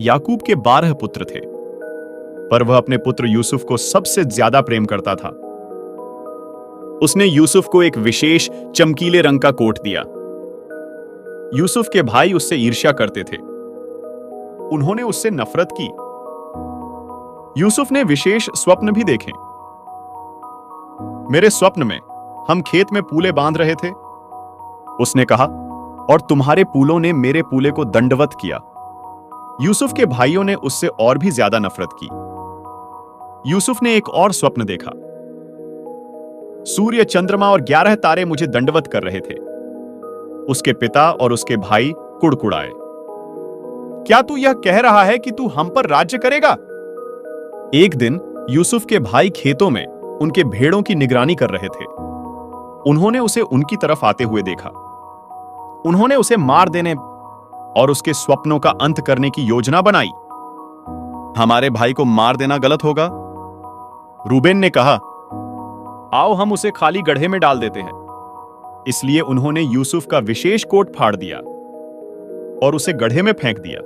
याकूब के 12 पुत्र थे, पर वह अपने पुत्र यूसुफ को सबसे ज्यादा प्रेम करता था। उसने यूसुफ को एक विशेष चमकीले रंग का कोट दिया। यूसुफ के भाई उससे ईर्ष्या करते थे। उन्होंने उससे नफरत की। यूसुफ ने विशेष स्वप्न भी देखे। मेरे स्वप्न में हम खेत में पूले बांध रहे थे, उसने कहा, और तुम्हारे पूलों ने मेरे पूले को दंडवत किया। यूसुफ के भाइयों ने उससे और भी ज्यादा नफरत की। यूसुफ ने एक और स्वप्न देखा। सूर्य, चंद्रमा और 11 तारे मुझे दंडवत कर रहे थे। उसके पिता और उसके भाई कुड़कुड़ाए। क्या तू यह कह रहा है कि तू हम पर राज्य करेगा? एक दिन यूसुफ के भाई खेतों में उनके भेड़ों की निगरानी कर रहे थे। उन्होंने उसे उनकी तरफ आते हुए देखा। उन्होंने उसे मार देने और उसके स्वप्नों का अंत करने की योजना बनाई। हमारे भाई को मार देना गलत होगा, रूबेन ने कहा। आओ हम उसे खाली गड्ढे में डाल देते हैं। इसलिए उन्होंने यूसुफ का विशेष कोट फाड़ दिया और उसे गड्ढे में फेंक दिया।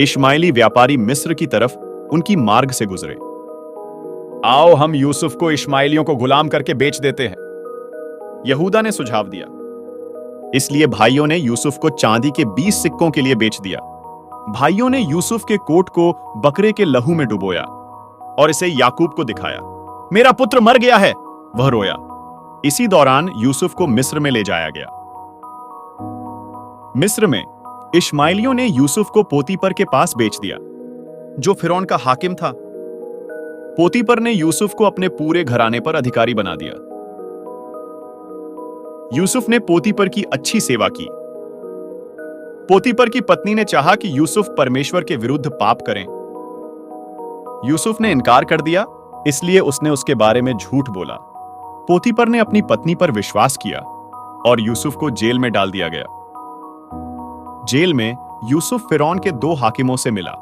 इश्माइली व्यापारी मिस्र की तरफ उनकी मार्ग से गुजरे। आओ हम यूसुफ को इश्माइलियों को गुलाम करके बेच देते हैं, यहूदा ने सुझाव दिया। इसलिए भाइयों ने यूसुफ को चांदी के 20 सिक्कों के लिए बेच दिया। भाइयों ने यूसुफ के कोट को बकरे के लहू में डुबोया और इसे याकूब को दिखाया। मेरा पुत्र मर गया है, वह रोया। इसी दौरान यूसुफ को मिस्र में ले जाया गया। मिस्र में इश्माइलियों ने यूसुफ को पोतीपर के पास बेच दिया, जो फिरौन का हाकिम था। पोतीपर ने यूसुफ को अपने पूरे घराने पर अधिकारी बना दिया। यूसुफ ने पोतीपर की अच्छी सेवा की। पोतीपर की पत्नी ने चाहा कि यूसुफ परमेश्वर के विरुद्ध पाप करें। यूसुफ ने इनकार कर दिया, इसलिए उसने उसके बारे में झूठ बोला। पोतीपर ने अपनी पत्नी पर विश्वास किया और यूसुफ को जेल में डाल दिया गया। जेल में यूसुफ फिरौन के 2 हाकिमों से मिला।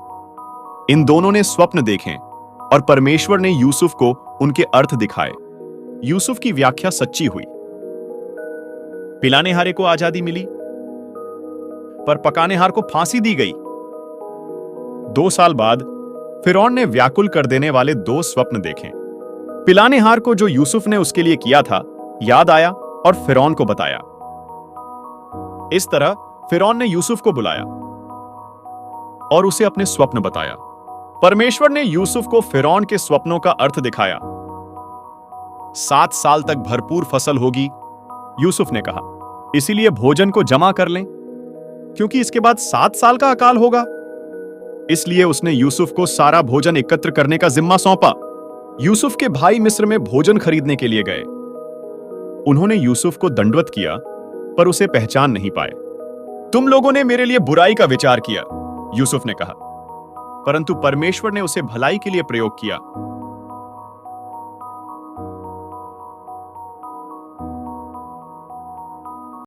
इन दोनों ने स्वप्न देखे और परमेश्वर ने यूसुफ को उनके अर्थ दिखाए। यूसुफ की व्याख्या सच्ची हुई। पिलानेहारे को आजादी मिली, पर पकानेहार को फांसी दी गई। 2 साल बाद फिरौन ने व्याकुल कर देने वाले 2 स्वप्न देखे। पिलानेहार को जो यूसुफ ने उसके लिए किया था याद आया और फिरौन को बताया। इस तरह फिरौन ने यूसुफ को बुलाया और उसे अपने स्वप्न बताया। परमेश्वर ने यूसुफ को फिरौन के स्वप्नों का अर्थ दिखाया। 7 साल तक भरपूर फसल होगी, यूसुफ ने कहा। इसीलिए भोजन को जमा कर लें, क्योंकि इसके बाद 7 साल का अकाल होगा। इसलिए उसने यूसुफ को सारा भोजन एकत्र करने का जिम्मा सौंपा। यूसुफ के भाई मिस्र में भोजन खरीदने के लिए गए। उन्होंने यूसुफ को दंडवत किया, पर उसे पहचान नहीं पाए। तुम लोगों ने मेरे लिए बुराई का विचार किया, यूसुफ ने कहा, परंतु परमेश्वर ने उसे भलाई के लिए प्रयोग किया।